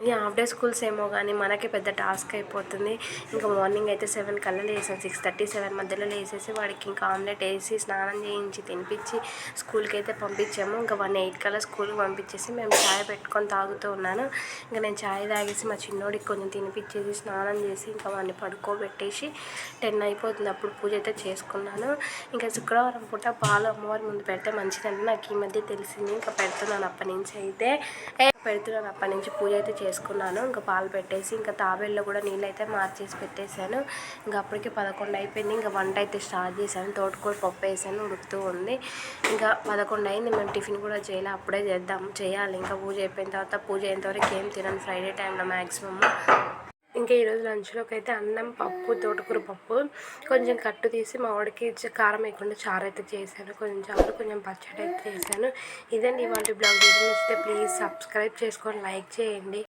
ఈ half day schools ఏమో కానీ మనకి పెద్ద టాస్క్ అయిపోతుంది. ఇంకా మార్నింగ్ అయితే 7 కల్లా లేసాను. 6:30, 7 మధ్యలో లేసేసి వాడికి ఇంకా ఆమ్లెట్ వేసి స్నానం చేయించి తినిపించి స్కూల్కి అయితే పంపించాము. ఇంకా 8 కల్లా స్కూల్కి పంపించేసి మేము ఛాయ్ పెట్టుకొని తాగుతూ ఉన్నాను. ఇంకా నేను ఛాయ్ తాగేసి మా చిన్నోడికి కొంచెం తినిపించేసి స్నానం చేసి ఇంకా వాడిని పడుకోబెట్టేసి 10 అయిపోతుంది. అప్పుడు పూజ అయితే చేసుకున్నాను. ఇంకా శుక్రవారం పూట పాలు అమ్మవారి ముందు పెడితే మంచిదంటే నాకు ఈ మధ్య తెలిసింది. ఇంకా పెడుతున్నాను అప్పటి నుంచి పూజ అయితే చేసుకున్నాను. ఇంకా పాలు పెట్టేసి ఇంకా తాబేల్లో కూడా నీళ్ళు అయితే మార్చేసి పెట్టేశాను. ఇంకా అప్పటికి 11 అయిపోయింది. ఇంకా వంట అయితే స్టార్ట్ చేశాను. తోటకూర పప్పు వేసాను, ఉడుకుతూ ఉంది. ఇంకా 11 అయింది. మేము టిఫిన్ కూడా చేయాలి, అప్పుడే చేయాలి. ఇంకా పూజ అయిపోయిన తర్వాత పూజ అయ్యేంతవరకు ఏం తినను ఫ్రైడే టైంలో మ్యాక్సిమమ్. ఇంకా ఈరోజు లంచ్లోకి అయితే అన్నం, పప్పు, తోటకూర పప్పు, కొంచెం కట్టు తీసి మా వాడికి కారం వేయకుండా చారు అయితే చేశాను. కొంచెం చారు, కొంచెం పచ్చడి అయితే చేశాను. ఇదండి ఇవాళ బ్లాగ్. వీడియో నచ్చితే ప్లీజ్ సబ్స్క్రైబ్ చేసుకొని లైక్ చేయండి.